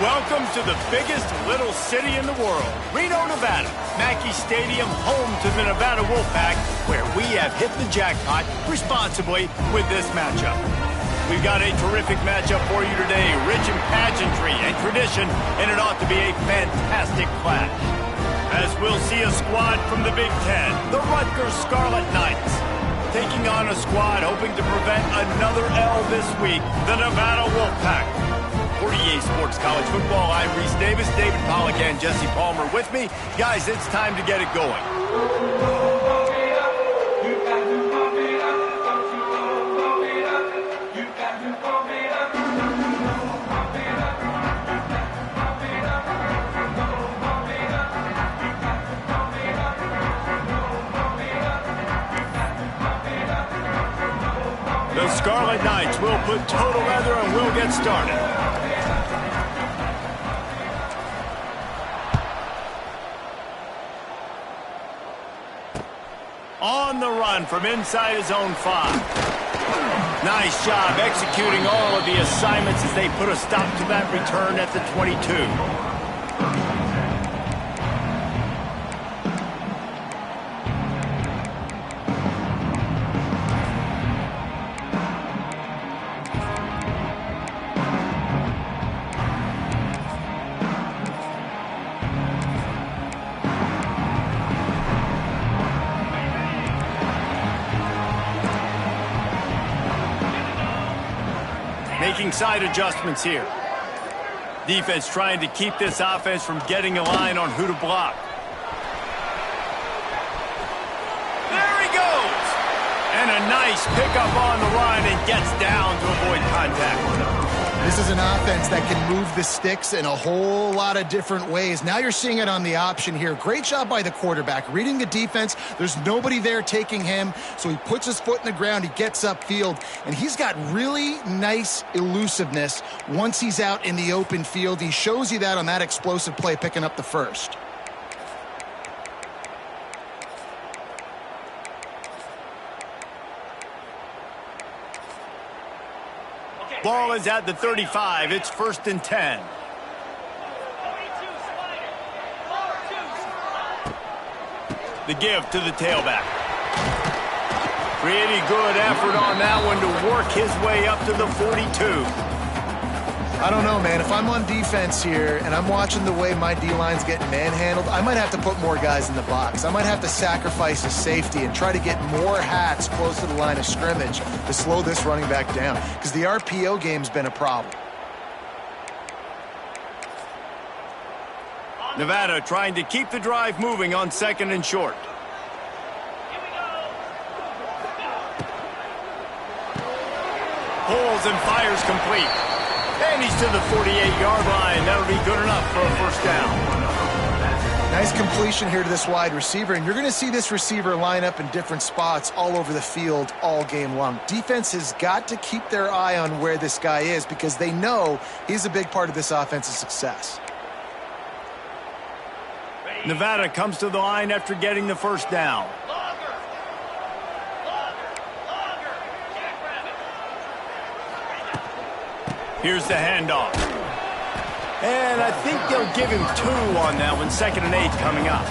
Welcome to the biggest little city in the world, Reno, Nevada. Mackey Stadium, home to the Nevada Wolfpack, where we have hit the jackpot responsibly with this matchup. We've got a terrific matchup for you today, rich in pageantry and tradition, and it ought to be a fantastic clash. As we'll see a squad from the Big Ten, the Rutgers Scarlet Knights, taking on a squad hoping to prevent another L this week, the Nevada Wolfpack. For EA Sports College Football, I'm Reese Davis, David Pollack, and Jesse Palmer with me. Guys, it's time to get it going. The Scarlet Knights will put total leather and we'll get started. On the run from inside his own 5. Nice job executing all of the assignments as they put a stop to that return at the 22. Making side adjustments here. Defense trying to keep this offense from getting a line on who to block. There he goes! And a nice pickup on the run and gets down to avoid contact. This is an offense that can move the sticks in a whole lot of different ways. Now you're seeing it on the option here. Great job by the quarterback. Reading the defense, there's nobody there taking him, so he puts his foot in the ground, he gets upfield, and he's got really nice elusiveness once he's out in the open field. He shows you that on that explosive play, picking up the first. Ball is at the 35. It's 1st and 10. The give to the tailback. Pretty good effort on that one to work his way up to the 42. I don't know, man. If I'm on defense here and I'm watching the way my D-line's getting manhandled, I might have to put more guys in the box. I might have to sacrifice a safety and try to get more hats close to the line of scrimmage to slow this running back down, because the RPO game's been a problem. Nevada trying to keep the drive moving on 2nd and short. Pulls and fires complete. And he's to the 48-yard line. That'll be good enough for a 1st down. Nice completion here to this wide receiver, and you're going to see this receiver line up in different spots all over the field all game long. Defense has got to keep their eye on where this guy is, because they know he's a big part of this offense's success. Nevada comes to the line after getting the 1st down. Here's the handoff. And I think they'll give him 2 on that one. 2nd and 8 coming up.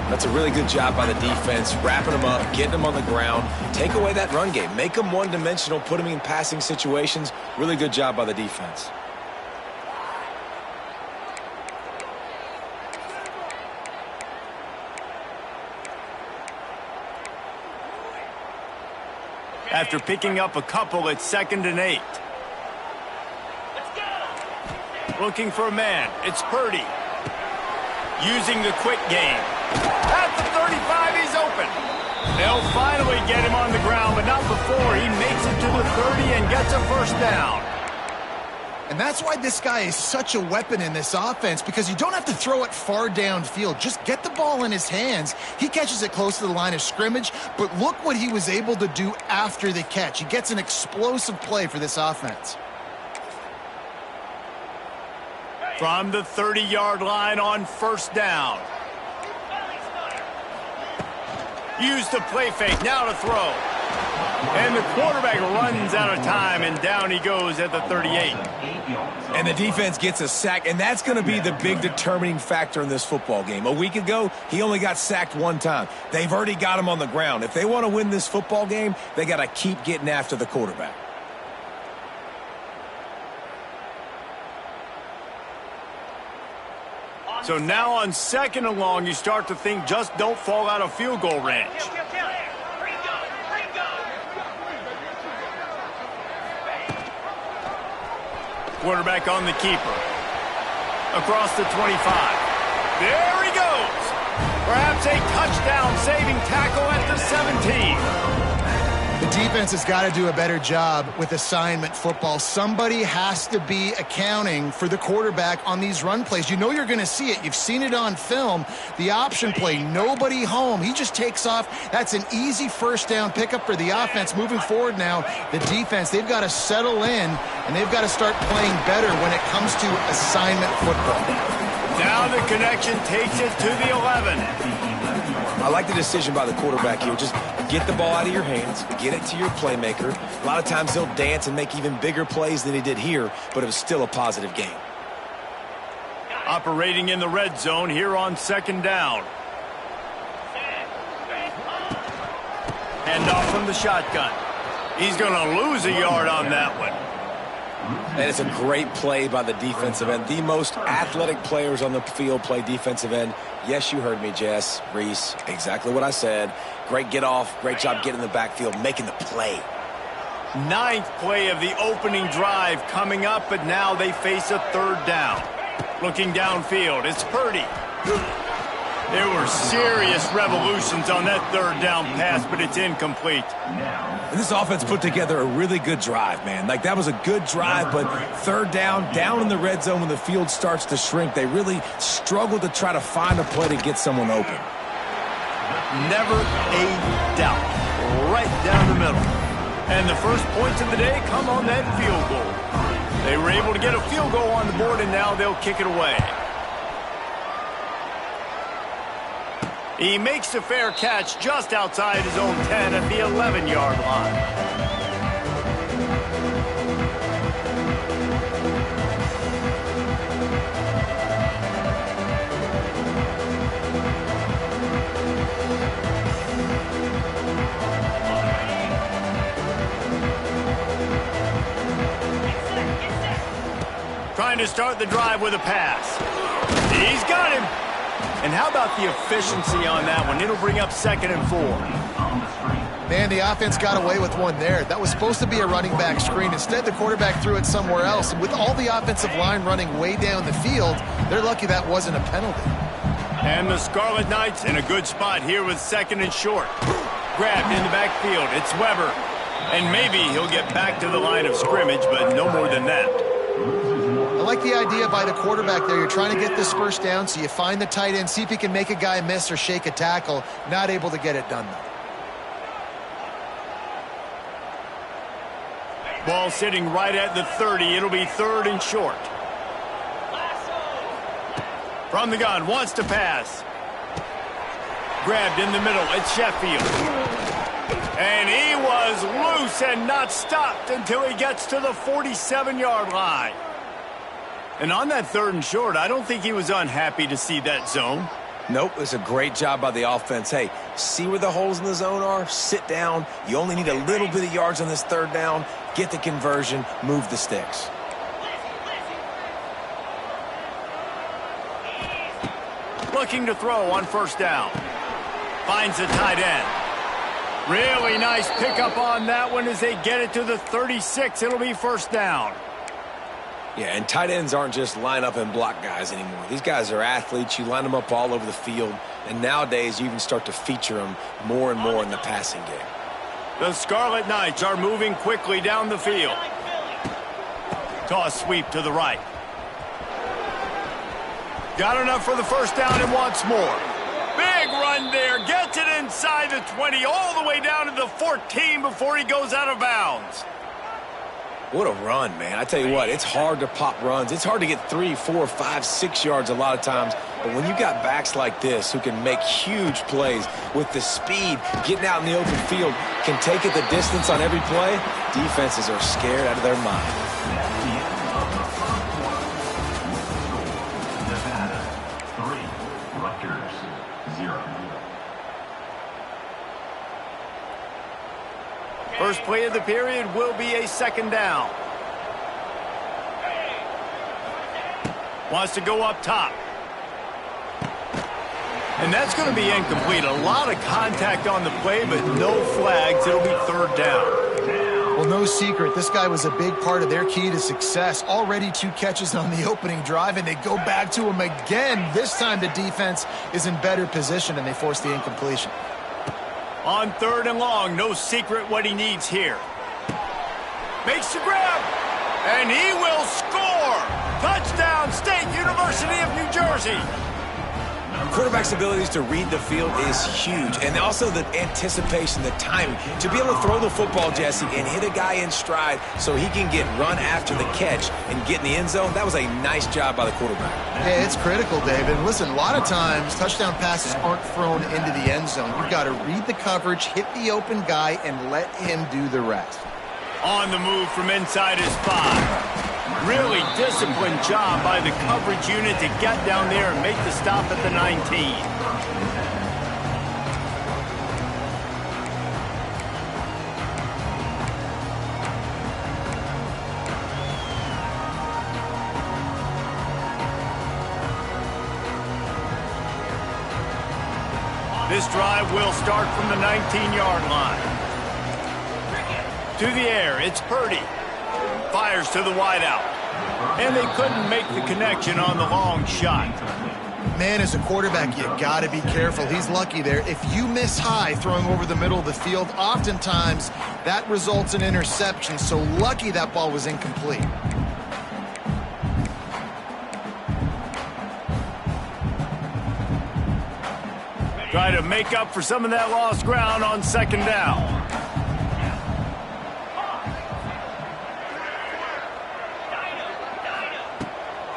That's a really good job by the defense, wrapping him up, getting him on the ground. Take away that run game. Make him one-dimensional, put him in passing situations. Really good job by the defense. After picking up a couple, it's 2nd and 8. Looking for a man. It's Purdy. Using the quick game. At the 35, he's open. They'll finally get him on the ground, but not before he makes it to the 30 and gets a 1st down. And that's why this guy is such a weapon in this offense, because you don't have to throw it far downfield. Just get the ball in his hands. He catches it close to the line of scrimmage, but look what he was able to do after the catch. He gets an explosive play for this offense. From the 30-yard line on 1st down. Use the play fake, now to throw. And the quarterback runs out of time, and down he goes at the 38. And the defense gets a sack, and that's going to be the big determining factor in this football game. A week ago, he only got sacked one time. They've already got him on the ground. If they want to win this football game, they got to keep getting after the quarterback. So now on 2nd and long, you start to think just don't fall out of field goal range. Quarterback on the keeper. Across the 25. There he goes. Perhaps a touchdown-saving tackle at the 17. The defense has got to do a better job with assignment football. Somebody has to be accounting for the quarterback on these run plays. You know you're going to see it. You've seen it on film. The option play, nobody home. He just takes off. That's an easy first down pickup for the offense. Moving forward now, the defense, they've got to settle in, and they've got to start playing better when it comes to assignment football. Now the connection takes it to the 11. I like the decision by the quarterback here. Just get the ball out of your hands, get it to your playmaker. A lot of times he'll dance and make even bigger plays than he did here, but it was still a positive game. Operating in the red zone here on 2nd down. Hand off from the shotgun. He's going to lose a yard on that one. And it's a great play by the defensive end. The most athletic players on the field play defensive end. Yes, you heard me, Jess, Reese. Exactly what I said. Great get off. Great job getting in the backfield, making the play. 9th play of the opening drive coming up, but now they face a 3rd down. Looking downfield, it's Purdy. There were serious revolutions on that 3rd down pass, but it's incomplete. And this offense put together a really good drive, man. Like, that was a good drive, but 3rd down in the red zone when the field starts to shrink, they really struggle to try to find a play to get someone open. Never a doubt. Right down the middle. And the first points of the day come on that field goal. They were able to get a field goal on the board, and now they'll kick it away. He makes a fair catch just outside his own 10 at the 11-yard line. Trying to start the drive with a pass. He's got him. And how about the efficiency on that one? It'll bring up 2nd and 4. Man, the offense got away with one there. That was supposed to be a running back screen. Instead, the quarterback threw it somewhere else. And with all the offensive line running way down the field, they're lucky that wasn't a penalty. And the Scarlet Knights in a good spot here with 2nd and short. Grabbed in the backfield. It's Weber. And maybe he'll get back to the line of scrimmage, but no more than that. I like the idea by the quarterback there. You're trying to get this first down, so you find the tight end, see if he can make a guy miss or shake a tackle. Not able to get it done, though. Ball sitting right at the 30. It'll be 3rd and short. From the gun, wants to pass. Grabbed in the middle. It's Sheffield. And he was loose and not stopped until he gets to the 47-yard line. And on that 3rd and short, I don't think he was unhappy to see that zone. Nope, it's a great job by the offense. Hey, see where the holes in the zone are? Sit down. You only need a little bit of yards on this 3rd down. Get the conversion. Move the sticks. Looking to throw on 1st down. Finds the tight end. Really nice pickup on that one as they get it to the 36. It'll be 1st down. Yeah, and tight ends aren't just line up and block guys anymore. These guys are athletes. You line them up all over the field. And nowadays, you even start to feature them more and more in the passing game. The Scarlet Knights are moving quickly down the field. Toss sweep to the right. Got enough for the 1st down and wants more. Big run there. Gets it inside the 20, all the way down to the 14 before he goes out of bounds. What a run, man. I tell you what, it's hard to pop runs. It's hard to get 3, 4, 5, 6 yards a lot of times. But when you got backs like this who can make huge plays with the speed, getting out in the open field, can take it the distance on every play, defenses are scared out of their mind. Nevada, 3. Rutgers, 0. First play of the period will be a second down. Wants to go up top. And that's going to be incomplete. A lot of contact on the play, but no flags. It'll be third down. Well, no secret, this guy was a big part of their key to success. Already 2 catches on the opening drive, and they go back to him again. This time the defense is in better position, and they force the incompletion. On 3rd and long, no secret what he needs here. Makes the grab, and he will score! Touchdown, State University of New Jersey! Quarterback's abilities to read the field is huge, and also the anticipation, the timing. To be able to throw the football, Jesse, and hit a guy in stride so he can get run after the catch and get in the end zone, that was a nice job by the quarterback. Yeah, it's critical, David. Listen, a lot of times touchdown passes aren't thrown into the end zone. You've got to read the coverage, hit the open guy, and let him do the rest. On the move from inside his 5. Really disciplined job by the coverage unit to get down there and make the stop at the 19. This drive will start from the 19-yard line. To the air, it's Purdy. Fires to the wideout. And they couldn't make the connection on the long shot. Man, as a quarterback, you got to be careful. He's lucky there. If you miss high throwing over the middle of the field, oftentimes that results in interception. So lucky that ball was incomplete. Try to make up for some of that lost ground on second down.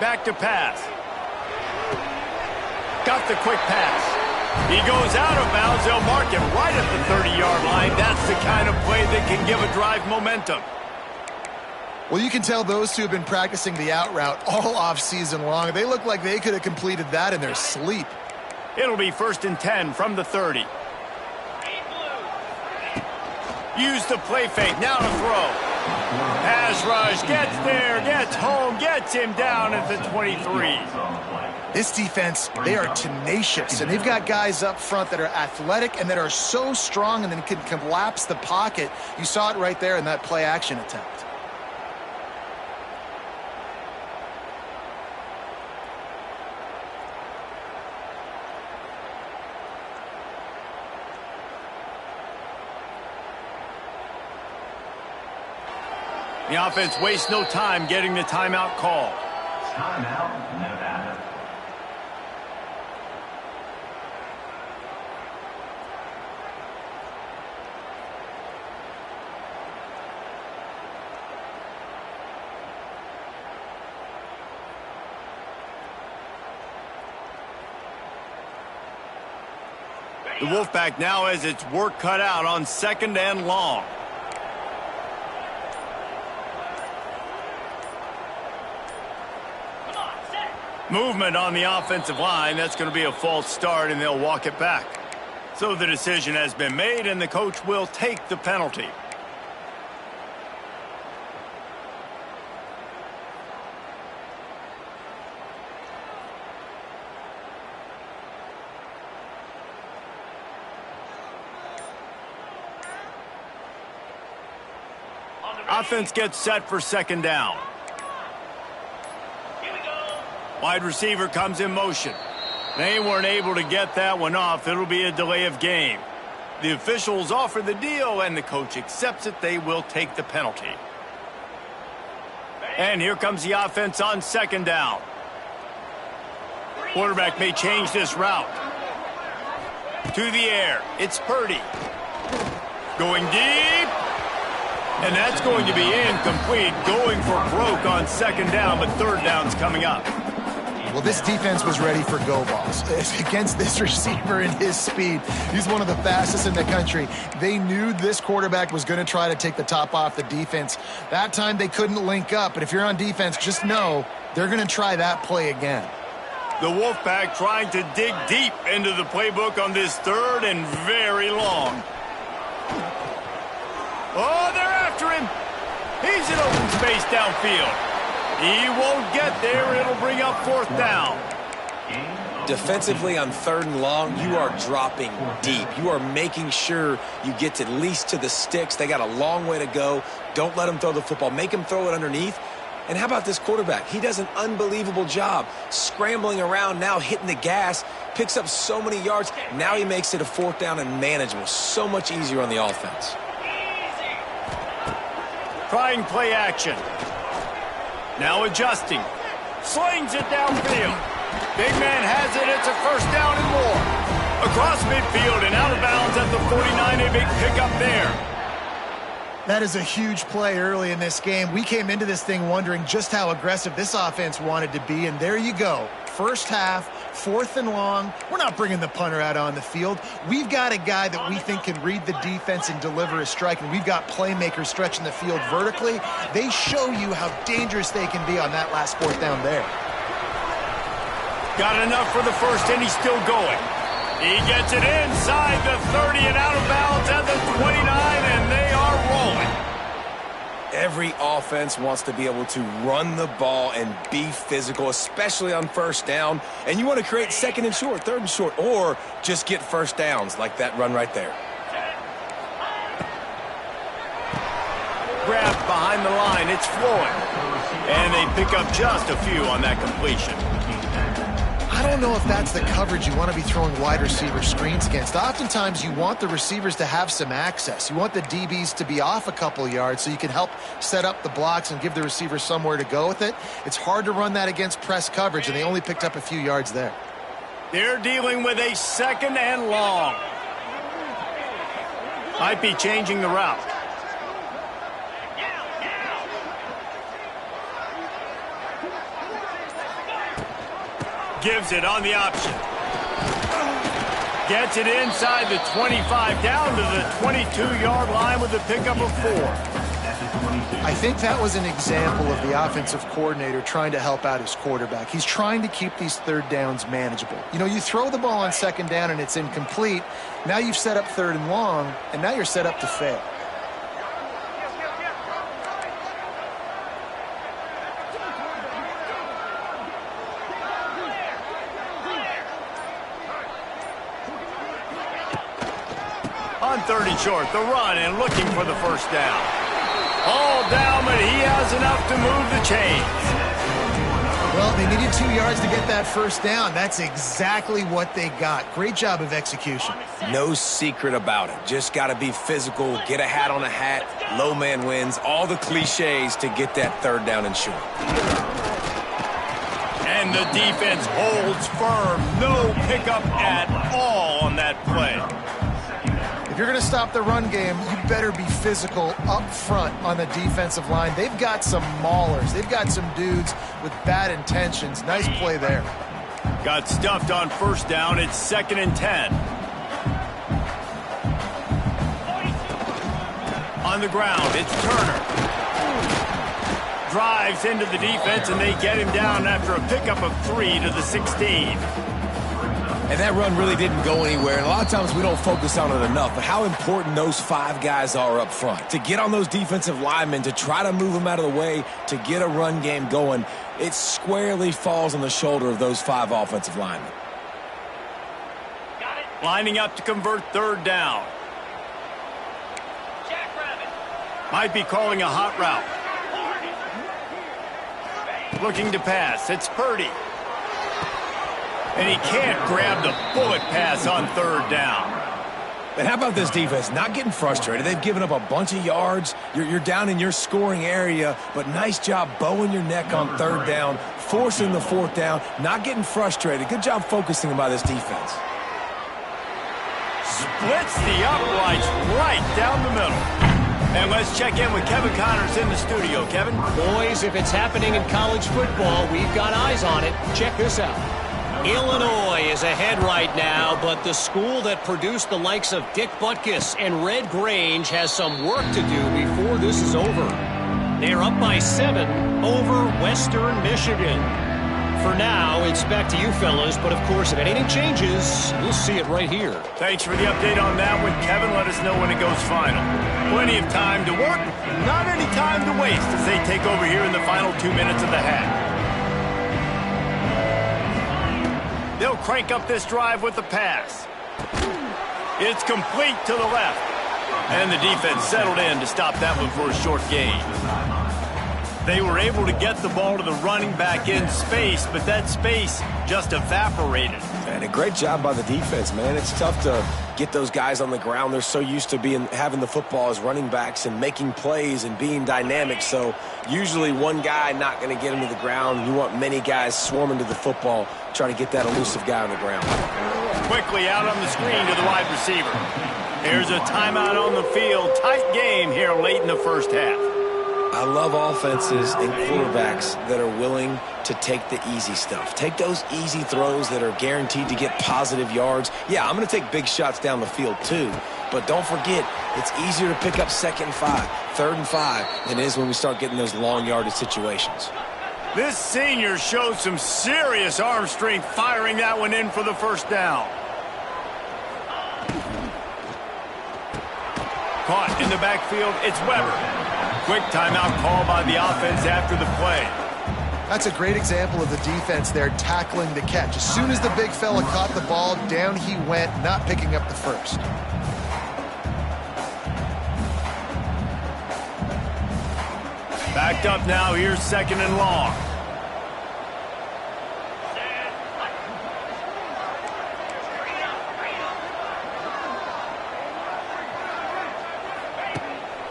Back to pass. Got the quick pass. He goes out of bounds. They'll mark him right at the 30-yard line. That's the kind of play that can give a drive momentum. Well, you can tell those two have been practicing the out route all off season long. They look like they could have completed that in their sleep. It'll be 1st and 10 from the 30. Use the play fake. Now to throw. Pass rush, gets there, gets home, gets him down at the 23. This defense, they are tenacious, and they've got guys up front that are athletic and that are so strong and then can collapse the pocket. You saw it right there in that play action attempt. The offense wastes no time getting the timeout call. Timeout, Nevada. The Wolfpack now has its work cut out on 2nd and long. Movement on the offensive line. That's going to be a false start, and they'll walk it back. So the decision has been made, and the coach will take the penalty. Offense gets set for 2nd down. Wide receiver comes in motion. They weren't able to get that one off. It'll be a delay of game. The officials offer the deal, and the coach accepts it. They will take the penalty. And here comes the offense on 2nd down. Quarterback may change this route. To the air. It's Purdy. Going deep. And that's going to be incomplete. Going for broke on 2nd down, but 3rd down's coming up. Well, this defense was ready for go balls. Against this receiver and his speed, he's one of the fastest in the country. They knew this quarterback was going to try to take the top off the defense. That time they couldn't link up, but if you're on defense, just know they're going to try that play again. The Wolfpack trying to dig deep into the playbook on this third and very long. Oh, they're after him. He's in open space downfield. He won't get there. It'll bring up fourth down. Defensively on third and long, you are dropping deep. You are making sure you get at least to the sticks. They got a long way to go. Don't let them throw the football. Make them throw it underneath. And how about this quarterback? He does an unbelievable job scrambling around, now hitting the gas, picks up so many yards. Now he makes it a fourth down and manageable. So much easier on the offense. Trying play action. Now adjusting. Slings it downfield. Big man has it. It's a first down and more. Across midfield and out of bounds at the 49. A big pickup there. That is a huge play early in this game. We came into this thing wondering just how aggressive this offense wanted to be, and there you go. First half, fourth and long. We're not bringing the punter out on the field. We've got a guy that we think can read the defense and deliver a strike, and we've got playmakers stretching the field vertically. They show you how dangerous they can be on that last fourth down there. Got enough for the first, and he's still going. He gets it inside the 30 and out of bounds at the 29, and they are rolling. Every offense wants to be able to run the ball and be physical, especially on first down. And you want to create second and short, third and short, or just get first downs like that run right there. Grabbed behind the line, it's Floyd. And they pick up just a few on that completion. I don't know if that's the coverage you want to be throwing wide receiver screens against. Oftentimes, you want the receivers to have some access. You want the DBs to be off a couple yards so you can help set up the blocks and give the receiver somewhere to go with it. It's hard to run that against press coverage, and they only picked up a few yards there. They're dealing with a second and long. Might be changing the route. Gives it on the option. Gets it inside the 25, down to the 22-yard line with a pickup of 4. I think that was an example of the offensive coordinator trying to help out his quarterback. He's trying to keep these third downs manageable. You know, you throw the ball on second down and it's incomplete. Now you've set up third and long, and now you're set up to fail. On third and short, the run and looking for the first down. All down, but he has enough to move the chains. Well, they needed 2 yards to get that first down. That's exactly what they got. Great job of execution. No secret about it. Just got to be physical, get a hat on a hat, low man wins, all the cliches to get that third down and short. And the defense holds firm. No pickup at all on that play. If you're going to stop the run game, you better be physical up front on the defensive line. They've got some maulers. They've got some dudes with bad intentions. Nice play there. Got stuffed on first down. It's 2nd and 10. On the ground, it's Turner. Drives into the defense, and they get him down after a pickup of 3 to the 16. And that run really didn't go anywhere. And a lot of times we don't focus on it enough. But how important those 5 guys are up front. To get on those defensive linemen, to try to move them out of the way, to get a run game going, it squarely falls on the shoulder of those 5 offensive linemen. Lining up to convert third down. Might be calling a hot route. Looking to pass. It's Purdy. And he can't grab the bullet pass on third down. And how about this defense? Not getting frustrated. They've given up a bunch of yards. You're down in your scoring area, but nice job bowing your neck on third down, forcing the fourth down, not getting frustrated. Good job focusing by this defense. Splits the uprights right down the middle. And let's check in with Kevin Connors in the studio. Kevin? Boys, if it's happening in college football, we've got eyes on it. Check this out. Illinois is ahead right now, but the school that produced the likes of Dick Butkus and Red Grange has some work to do before this is over. They're up by 7 over Western Michigan. For now, it's back to you fellas, but of course, if anything changes, we'll see it right here. Thanks for the update on that one, Kevin. Let us know when it goes final. Plenty of time to work, not any time to waste as they take over here in the final 2 minutes of the half. They'll crank up this drive with the pass. It's complete to the left. And the defense settled in to stop that one for a short gain. They were able to get the ball to the running back in space, but that space just evaporated. And a great job by the defense, man. It's tough to get those guys on the ground. They're so used to having the football as running backs and making plays and being dynamic. So usually one guy not going to get him to the ground. You want many guys swarming to the football, trying to get that elusive guy on the ground. Quickly out on the screen to the wide receiver. Here's a timeout on the field. Tight game here late in the first half. I love offenses and quarterbacks that are willing to take the easy stuff. Take those easy throws that are guaranteed to get positive yards. Yeah, I'm going to take big shots down the field too. But don't forget, it's easier to pick up 2nd and 5, 3rd and 5 than it is when we start getting those long yardage situations. This senior showed some serious arm strength firing that one in for the first down. Caught in the backfield, it's Weber. Quick timeout call by the offense after the play. That's a great example of the defense there tackling the catch. As soon as the big fella caught the ball, down he went, not picking up the first. Backed up now, here's 2nd and long.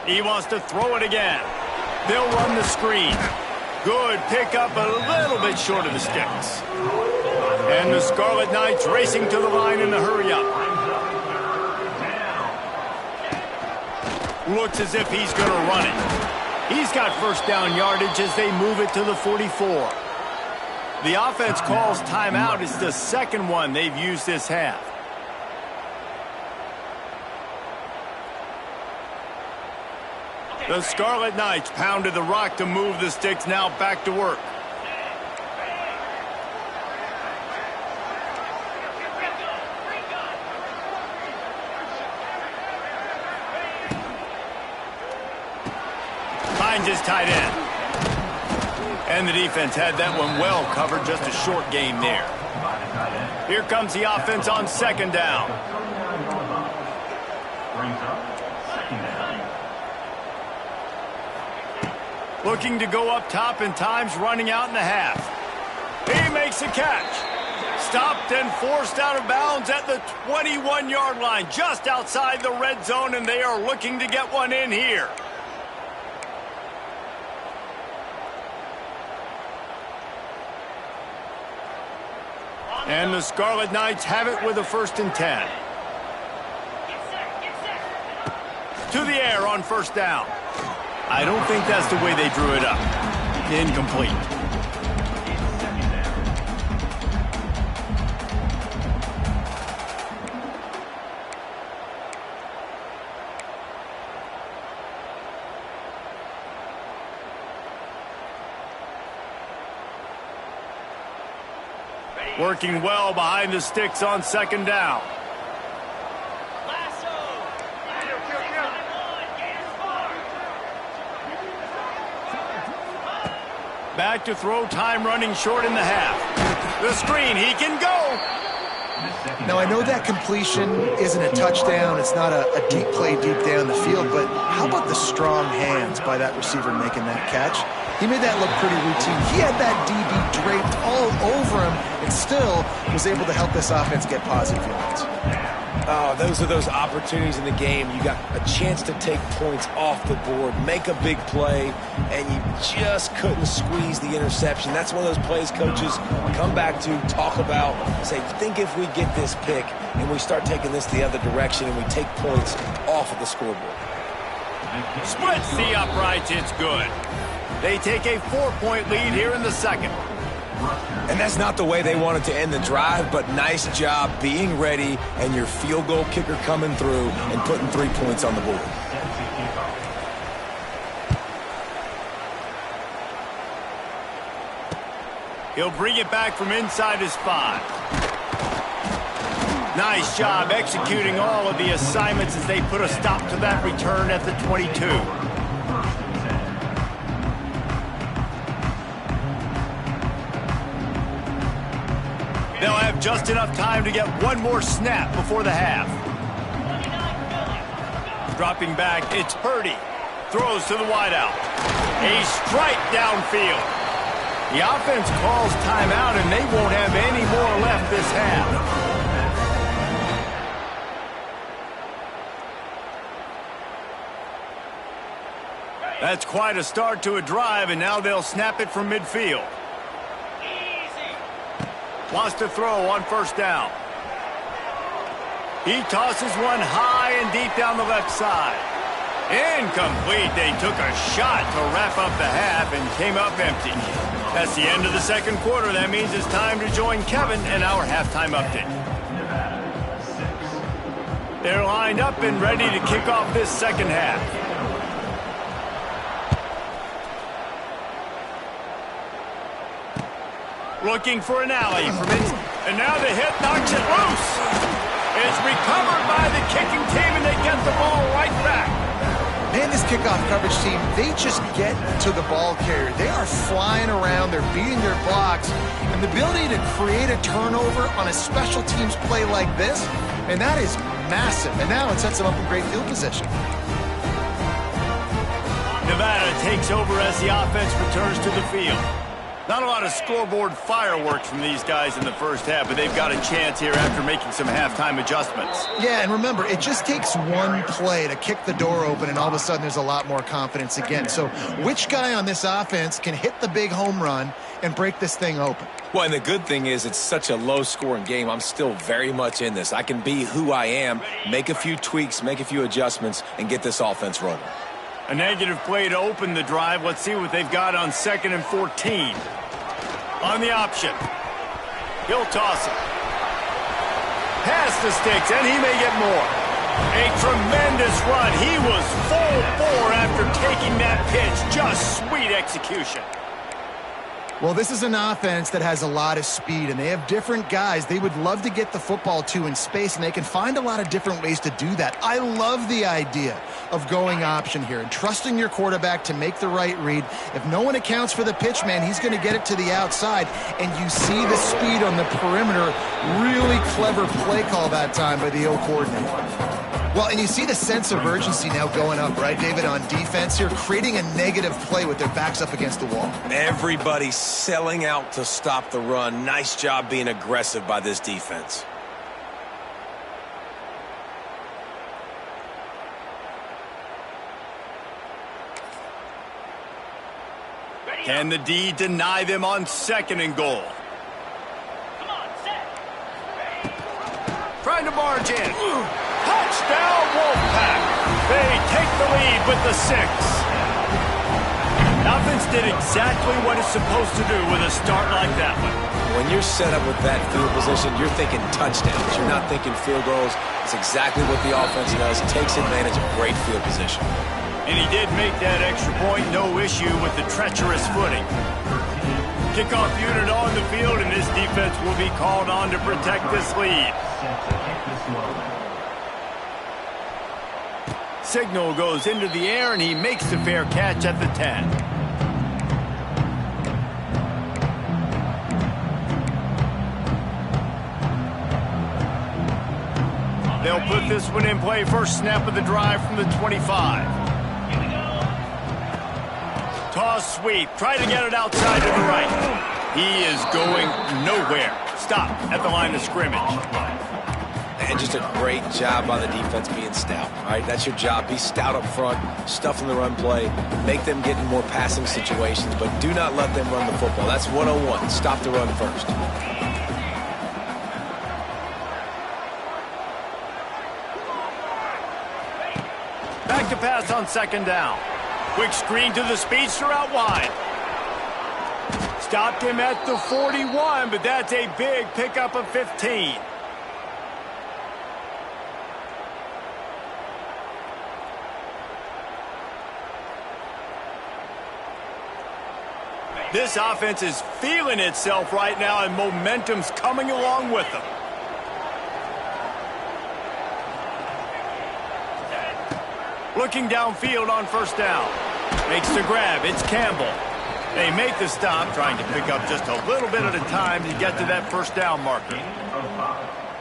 He wants to throw it again. They'll run the screen. Good pickup, a little bit short of the sticks. And the Scarlet Knights racing to the line in the hurry-up. Looks as if he's going to run it. He's got first down yardage as they move it to the 44. The offense calls timeout. It's the 2nd one they've used this half. The Scarlet Knights pounded the rock to move the sticks, now back to work. Finds his tight end. And the defense had that one well covered, just a short game there. Here comes the offense on 2nd down. Looking to go up top, and time's running out in the half. He makes a catch. Stopped and forced out of bounds at the 21-yard line, just outside the red zone, and they are looking to get one in here. And the Scarlet Knights have it with a 1st and 10. To the air on 1st down. I don't think that's the way they drew it up. Incomplete. Working well behind the sticks on 2nd down. Back to throw, time running short in the half. The screen, he can go. Now, I know that completion isn't a touchdown. It's not a deep play deep down the field, but how about the strong hands by that receiver making that catch? He made that look pretty routine. He had that DB draped all over him and still was able to help this offense get positive yards. Oh, those are those opportunities in the game. You got a chance to take points off the board, make a big play, and you just couldn't squeeze the interception. That's one of those plays coaches come back to, talk about, say, think if we get this pick and we start taking this the other direction and we take points off of the scoreboard. Splits the uprights. It's good. They take a 4-point lead here in the second. And that's not the way they wanted to end the drive, but nice job being ready and your field goal kicker coming through and putting 3 points on the board. He'll bring it back from inside his 5. Nice job executing all of the assignments as they put a stop to that return at the 22. They'll have just enough time to get one more snap before the half. Dropping back, it's Purdy. Throws to the wideout. A strike downfield. The offense calls timeout, and they won't have any more left this half. That's quite a start to a drive, and now they'll snap it from midfield. Wants to throw on first down. He tosses one high and deep down the left side. Incomplete. They took a shot to wrap up the half and came up empty. That's the end of the second quarter. That means it's time to join Kevin in our halftime update. They're lined up and ready to kick off this second half. Looking for an alley from it. And now the hit knocks it loose. It's recovered by the kicking team, and they get the ball right back. Man, this kickoff coverage team, they just get to the ball carrier. They are flying around. They're beating their blocks. And the ability to create a turnover on a special teams play like this, and that is massive. And now it sets them up in great field position. Nevada takes over as the offense returns to the field. Not a lot of scoreboard fireworks from these guys in the first half, but they've got a chance here after making some halftime adjustments. Yeah, and remember, it just takes one play to kick the door open, and all of a sudden there's a lot more confidence again. So which guy on this offense can hit the big home run and break this thing open? Well, and the good thing is it's such a low-scoring game. I'm still very much in this. I can be who I am, make a few tweaks, make a few adjustments, and get this offense rolling. A negative play to open the drive. Let's see what they've got on 2nd and 14. On the option. He'll toss it. Past the sticks, and he may get more. A tremendous run. He was full bore after taking that pitch. Just sweet execution. Well, this is an offense that has a lot of speed, and they have different guys they would love to get the football to in space, and they can find a lot of different ways to do that. I love the idea of going option here and trusting your quarterback to make the right read. If no one accounts for the pitch, man, he's going to get it to the outside, and you see the speed on the perimeter. Really clever play call that time by the O-coordinator. Well, and you see the sense of urgency now going up, right, David, on defense here, creating a negative play with their backs up against the wall. Everybody's selling out to stop the run. Nice job being aggressive by this defense. Can the D deny them on 2nd and goal? Trying to barge in. Touchdown, Wolfpack. They take the lead with the 6. The offense did exactly what it's supposed to do with a start like that one. When you're set up with that field position, you're thinking touchdowns. You're not thinking field goals. It's exactly what the offense does. It takes advantage of great field position. And he did make that extra point, no issue with the treacherous footing. Kickoff unit on the field, and this defense will be called on to protect this lead. Signal goes into the air, and he makes the fair catch at the 10. They'll put this one in play. First snap of the drive from the 25. Toss sweep. Try to get it outside to the right. He is going nowhere. Stop at the line of scrimmage. And just a great job by the defense being stout. All right, that's your job. Be stout up front, stuff in the run play, make them get in more passing situations, but do not let them run the football. That's 101. Stop the run first. Back to pass on second down. Quick screen to the speedster out wide. Stopped him at the 41, but that's a big pickup of 15. This offense is feeling itself right now, and momentum's coming along with them. Looking downfield on first down. Makes the grab. It's Campbell. They make the stop, trying to pick up just a little bit at a time to get to that first down marker.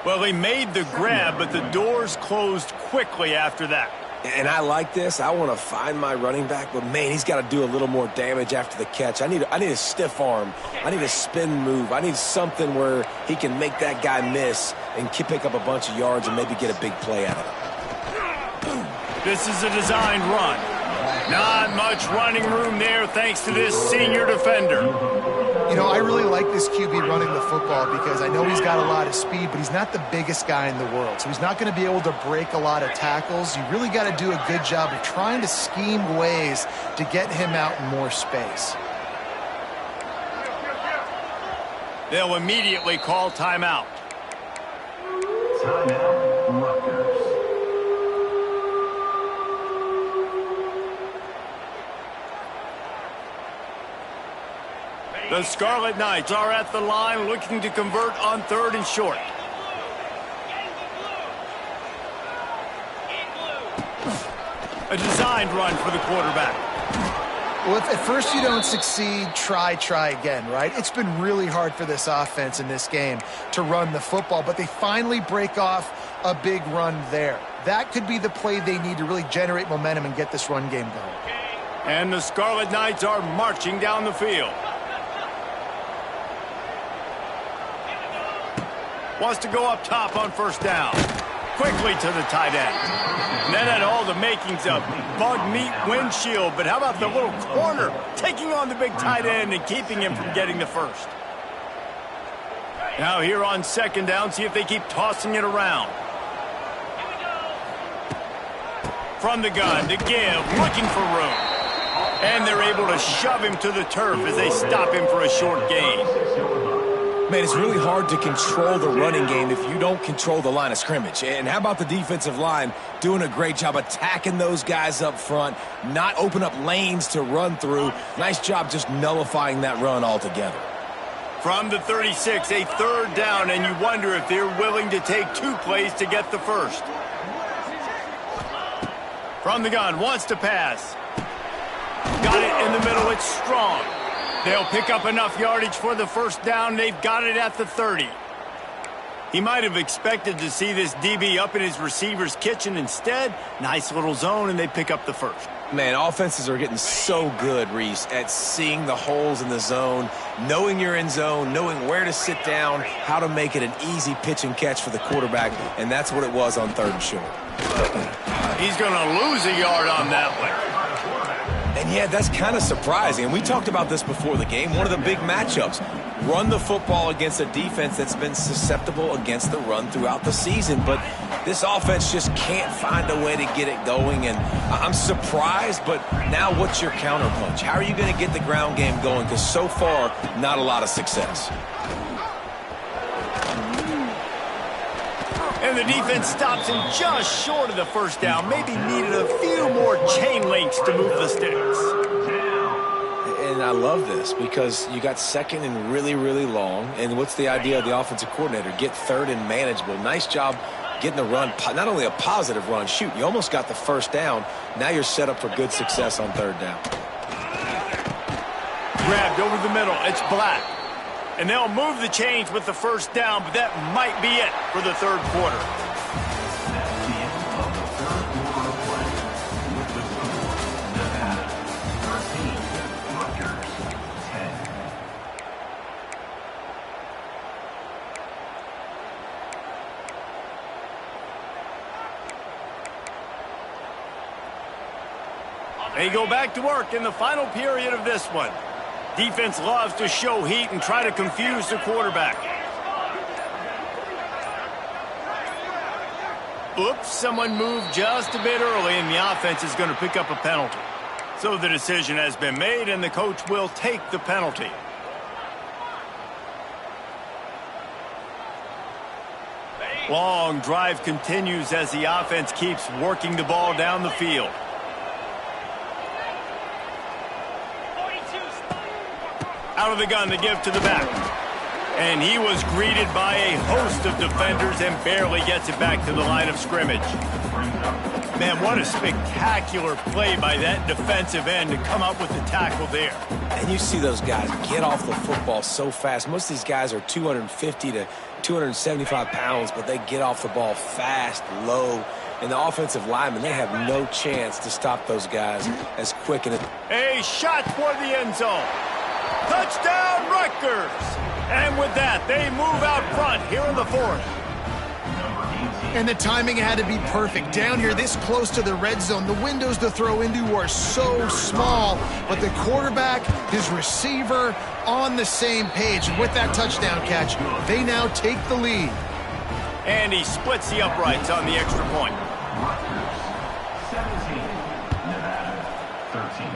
Well, they made the grab, but the doors closed quickly after that. And I like this. I want to find my running back, but, man, he's got to do a little more damage after the catch. I need a stiff arm. I need a spin move. I need something where he can make that guy miss and pick up a bunch of yards and maybe get a big play out of it. This is a designed run. Not much running room there thanks to this senior defender. You know, I really like this QB running the football because I know he's got a lot of speed, but he's not the biggest guy in the world. So he's not going to be able to break a lot of tackles. You really got to do a good job of trying to scheme ways to get him out in more space. They'll immediately call timeout. Timeout, Rutgers. The Scarlet Knights are at the line looking to convert on 3rd and short. A designed run for the quarterback. Well, if at first you don't succeed, try again, right? It's been really hard for this offense in this game to run the football, but they finally break off a big run there. That could be the play they need to really generate momentum and get this run game going. And the Scarlet Knights are marching down the field. Wants to go up top on first down. Quickly to the tight end. And that had all the makings of bug meat windshield, but how about the little corner taking on the big tight end and keeping him from getting the first? Now here on second down, see if they keep tossing it around. From the gun to give, looking for room. And they're able to shove him to the turf as they stop him for a short gain. Man, it's really hard to control the running game if you don't control the line of scrimmage. And how about the defensive line doing a great job attacking those guys up front, not open up lanes to run through. Nice job just nullifying that run altogether. From the 36, a 3rd down, and you wonder if they're willing to take 2 plays to get the first. From the gun, wants to pass. Got it in the middle, it's strong. They'll pick up enough yardage for the first down. They've got it at the 30. He might have expected to see this DB up in his receiver's kitchen. Instead, nice little zone, and they pick up the first. Man, offenses are getting so good, Reese, at seeing the holes in the zone, knowing you're in zone, knowing where to sit down, how to make it an easy pitch and catch for the quarterback, and that's what it was on 3rd and short. He's going to lose a yard on that one. And, yeah, that's kind of surprising. And we talked about this before the game. One of the big matchups. Run the football against a defense that's been susceptible against the run throughout the season. But this offense just can't find a way to get it going. And I'm surprised, but now what's your counterpunch? How are you going to get the ground game going? Because so far, not a lot of success. And the defense stops him just short of the first down. Maybe needed a few more chain links to move the sticks. And I love this because you got 2nd and really, really long. And what's the idea of the offensive coordinator? Get 3rd and manageable. Nice job getting the run, not only a positive run. Shoot, you almost got the first down. Now you're set up for good success on 3rd down. Grabbed over the middle. It's Black. And they'll move the chains with the first down, but that might be it for the 3rd quarter. That's the end of the 3rd quarter of play. With the score, Nevada 13, Rutgers 10. They go back to work in the final period of this one. Defense loves to show heat and try to confuse the quarterback. Oops, someone moved just a bit early, and the offense is going to pick up a penalty. So the decision has been made, and the coach will take the penalty. Long drive continues as the offense keeps working the ball down the field. Out of the gun, the give to the back. And he was greeted by a host of defenders and barely gets it back to the line of scrimmage. Man, what a spectacular play by that defensive end to come up with the tackle there. And you see those guys get off the football so fast. Most of these guys are 250 to 275 pounds, but they get off the ball fast, low. And the offensive linemen, they have no chance to stop those guys as quick. A shot for the end zone. Touchdown, Rutgers! And with that, they move out front here in the fourth. And the timing had to be perfect. Down here, this close to the red zone, the windows to throw into are so small, but the quarterback, his receiver, on the same page. And with that touchdown catch, they now take the lead. And he splits the uprights on the extra point. Rutgers 17, Nevada 13.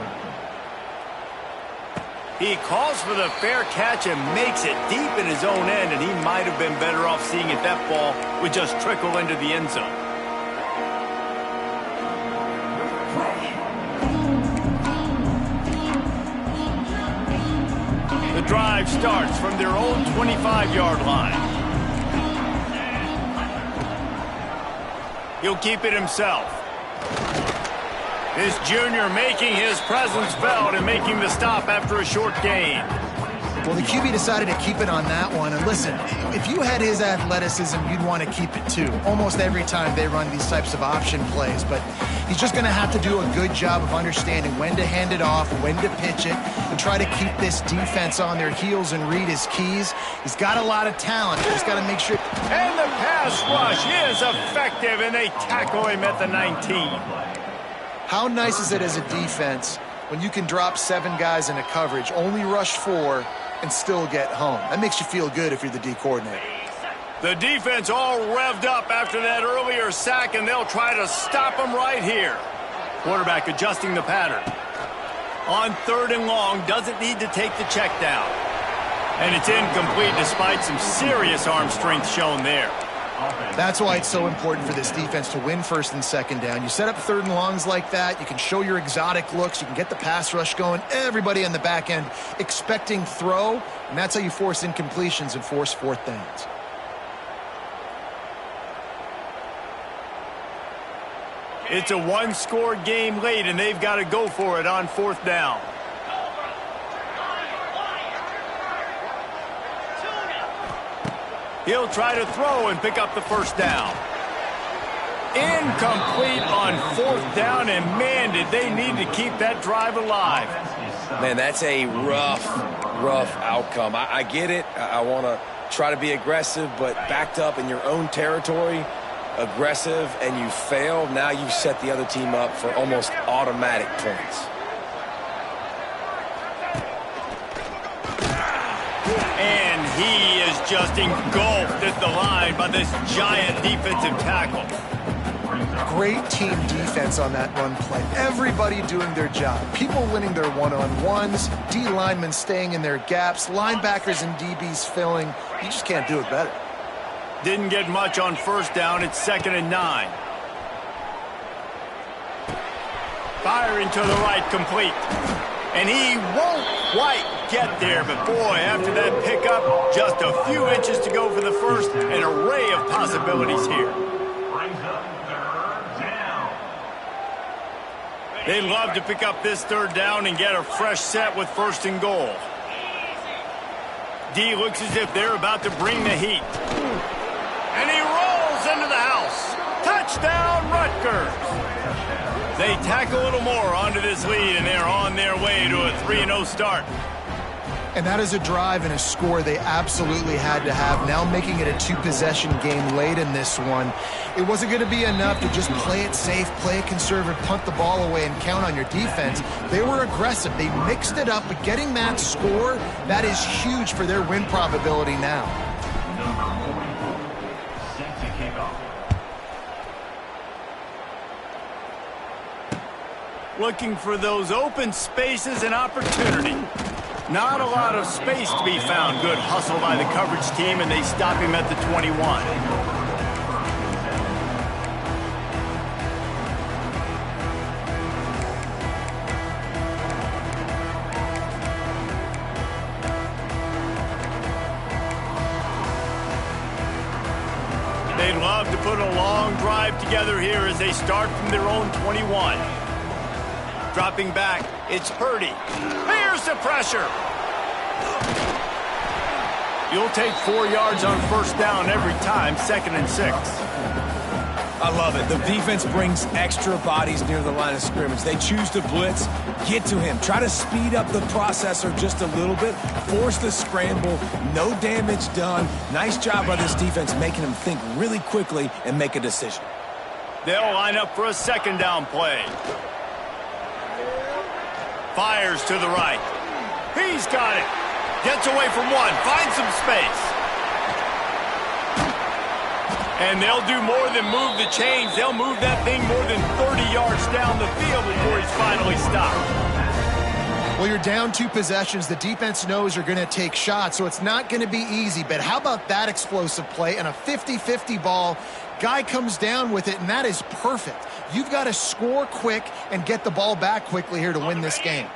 He calls for the fair catch and makes it deep in his own end, and he might have been better off seeing it that ball would just trickle into the end zone. The drive starts from their own 25-yard line. He'll keep it himself. This junior making his presence felt and making the stop after a short gain. Well, the QB decided to keep it on that one. And listen, if you had his athleticism, you'd want to keep it too. Almost every time they run these types of option plays. But he's just going to have to do a good job of understanding when to hand it off, when to pitch it, and try to keep this defense on their heels and read his keys. He's got a lot of talent. He's got to make sure. And the pass rush is effective, and they tackle him at the 19. How nice is it as a defense when you can drop 7 guys in a coverage, only rush 4, and still get home? That makes you feel good if you're the D coordinator. The defense all revved up after that earlier sack, and they'll try to stop him right here. Quarterback adjusting the pattern. On 3rd and long, doesn't need to take the check down. And it's incomplete despite some serious arm strength shown there. That's why it's so important for this defense to win 1st and 2nd down. You set up 3rd and longs like that, you can show your exotic looks, you can get the pass rush going, everybody on the back end expecting throw, and that's how you force incompletions and force 4th downs. It's a 1-score game late, and they've got to go for it on 4th down. He'll try to throw and pick up the 1st down. Incomplete on 4th down, and man, did they need to keep that drive alive. Man, that's a rough outcome. I get it. I want to try to be aggressive, but backed up in your own territory, aggressive, and you fail, now you set the other team up for almost automatic points. And he is just engulfed at the line by this giant defensive tackle. Great team defense on that run play. Everybody doing their job. People winning their one-on-ones, D linemen staying in their gaps, linebackers and DBs filling. You just can't do it better. Didn't get much on 1st down. It's 2nd and 9. Firing to the right, complete. And he won't quite get there, but boy, after that pickup, just a few inches to go for the 1st, an array of possibilities here. Brings up 3rd down. They'd love to pick up this 3rd down and get a fresh set with 1st and goal. D looks as if they're about to bring the heat. And he rolls into the house. Touchdown, Rutgers. They tack a little more onto this lead, and they're on their way to a 3-0 start. And that is a drive and a score they absolutely had to have. Now making it a 2-possession game late in this one. It wasn't going to be enough to just play it safe, play it conservative, punt the ball away, and count on your defense. They were aggressive. They mixed it up, but getting that score, that is huge for their win probability now. Number 44, set to kick off. looking for those open spaces and opportunity. Not a lot of space to be found. Good hustle by the coverage team, and they stop him at the 21. They'd love to put a long drive together here as they start from their own 21. Dropping back, it's Purdy. Here's the pressure. You'll take 4 yards on first down every time, 2nd and 6. I love it. The defense brings extra bodies near the line of scrimmage. They choose to blitz, get to him, try to speed up the processor just a little bit, force the scramble, no damage done. Nice job by this defense making him think really quickly and make a decision. They'll line up for a 2nd down play. Fires to the right. He's got it. Gets away from one. Finds some space. And they'll do more than move the chains. They'll move that thing more than 30 yards down the field before he's finally stopped. Well, you're down 2 possessions. The defense knows you're going to take shots, so it's not going to be easy. But how about that explosive play and a 50-50 ball? Guy comes down with it, and that is perfect. You've got to score quick and get the ball back quickly here to win this game.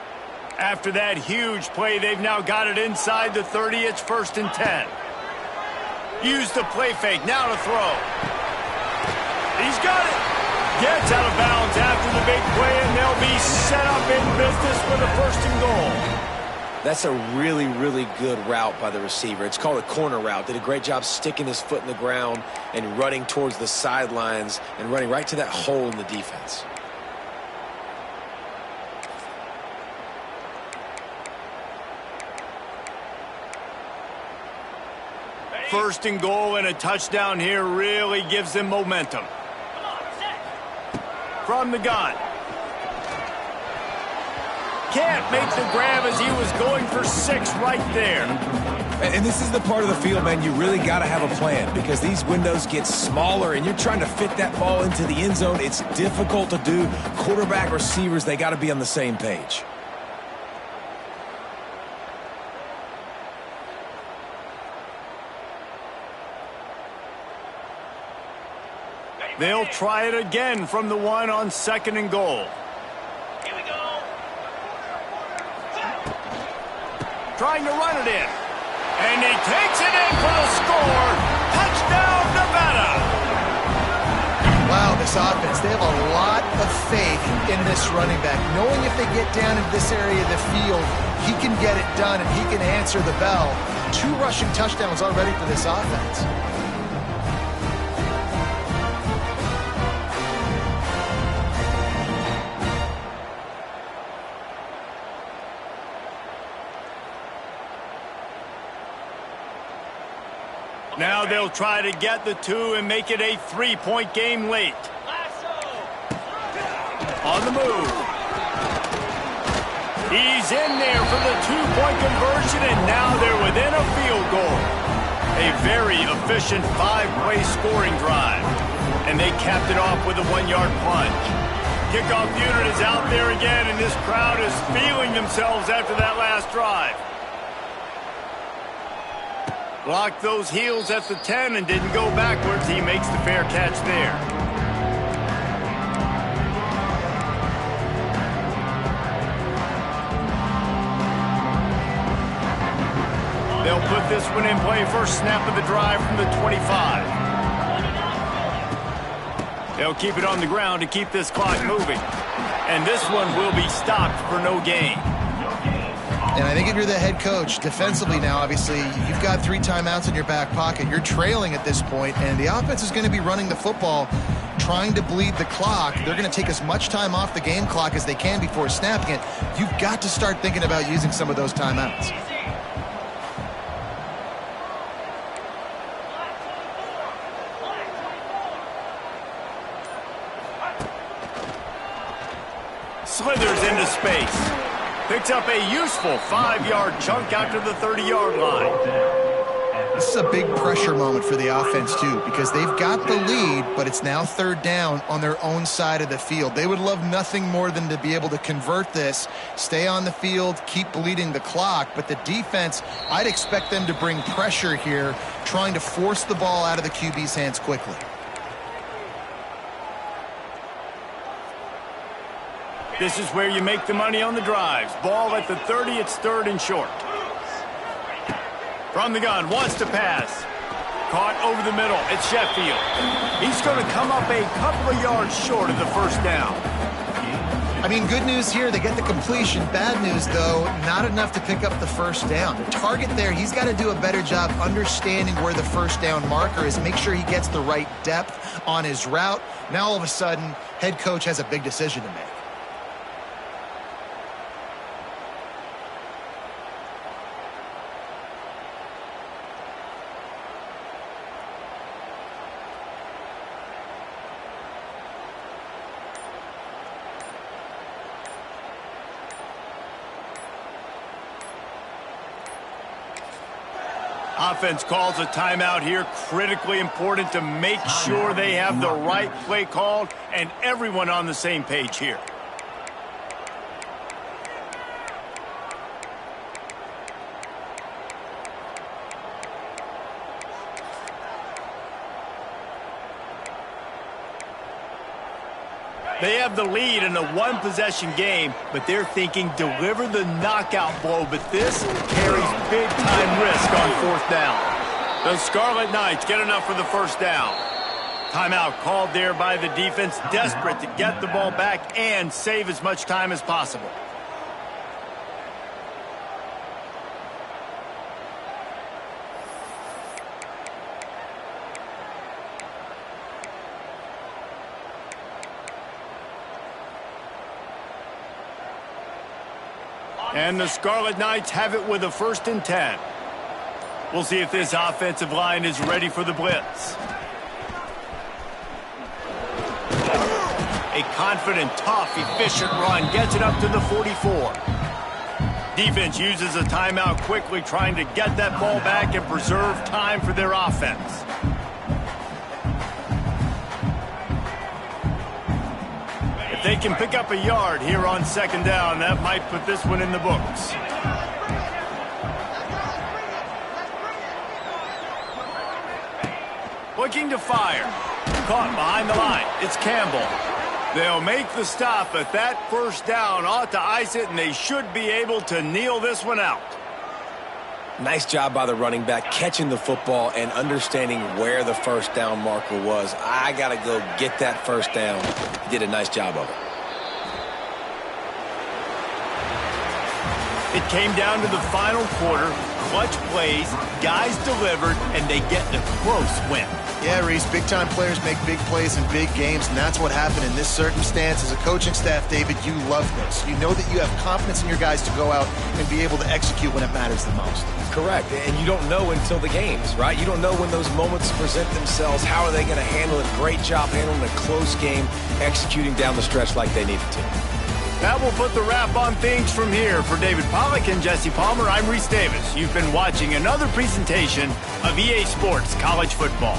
After that huge play, they've now got it inside the 30. It's 1st and 10. Use the play fake. Now to throw. He's got it. Gets out of bounds after the big play, and they'll be set up in business for the 1st and goal. That's a really, really good route by the receiver. It's called a corner route. Did a great job sticking his foot in the ground and running towards the sidelines and running right to that hole in the defense. First and goal and a touchdown here really gives them momentum. From the gun. Can't make the grab as he was going for 6 right there. And this is the part of the field, man, you really got to have a plan because these windows get smaller and you're trying to fit that ball into the end zone. It's difficult to do. Quarterback, receivers, they got to be on the same page. They'll try it again from the 1 on 2nd and goal. Here we go. Trying to run it in. And he takes it in for the score. Touchdown, Nevada. Wow, this offense, they have a lot of faith in this running back. Knowing if they get down into this area of the field, he can get it done and he can answer the bell. 2 rushing touchdowns already for this offense. Now they'll try to get the 2 and make it a 3-point game late. On the move. He's in there for the 2-point conversion, and now they're within a field goal. A very efficient 5-play scoring drive. And they capped it off with a 1-yard plunge. Kickoff unit is out there again, and this crowd is feeling themselves after that last drive. Blocked those heels at the 10 and didn't go backwards. He makes the fair catch there. They'll put this one in play. First snap of the drive from the 25. They'll keep it on the ground to keep this clock moving. And this one will be stopped for no gain. And I think if you're the head coach, defensively now, obviously, you've got 3 timeouts in your back pocket. You're trailing at this point, and the offense is going to be running the football, trying to bleed the clock. They're going to take as much time off the game clock as they can before snapping it. You've got to start thinking about using some of those timeouts. Slithers into space. Picks up a useful 5-yard chunk out to the 30-yard line. This is a big pressure moment for the offense, too, because they've got the lead, but it's now third down on their own side of the field. They would love nothing more than to be able to convert this, stay on the field, keep bleeding the clock. But the defense, I'd expect them to bring pressure here, trying to force the ball out of the QB's hands quickly. This is where you make the money on the drives. Ball at the 30, it's third and short. From the gun, wants to pass. Caught over the middle. It's Sheffield. He's going to come up a couple of yards short of the first down. I mean, good news here, they get the completion. Bad news, though, not enough to pick up the first down. The target there, he's got to do a better job understanding where the first down marker is, make sure he gets the right depth on his route. Now, all of a sudden, head coach has a big decision to make. Offense calls a timeout here. Critically important to make sure they have the right play called and everyone on the same page here. They have the lead in a one-possession game, but they're thinking deliver the knockout blow, but this carries big-time risk on fourth down. The Scarlet Knights get enough for the first down. Timeout called there by the defense, desperate to get the ball back and save as much time as possible. And the Scarlet Knights have it with a 1st and 10. We'll see if this offensive line is ready for the blitz. A confident, tough, efficient run gets it up to the 44. Defense uses a timeout quickly, trying to get that ball back and preserve time for their offense. If they can pick up a yard here on 2nd down, that might put this one in the books. Looking to fire. Caught behind the line. It's Campbell. They'll make the stop, but that first down ought to ice it, and they should be able to kneel this one out. Nice job by the running back, catching the football and understanding where the first down marker was. I got to go get that first down. He did a nice job of it. It came down to the final quarter. Clutch plays, guys delivered, and they get the close win. Yeah, Reese, big-time players make big plays in big games, and that's what happened in this circumstance. As a coaching staff, David, you love this. You know that you have confidence in your guys to go out and be able to execute when it matters the most. Correct, and you don't know until the games, right? You don't know when those moments present themselves. How are they going to handle it? Great job handling a close game, executing down the stretch like they needed to. That will put the wrap on things from here. For David Pollack and Jesse Palmer, I'm Reese Davis. You've been watching another presentation of EA Sports College Football.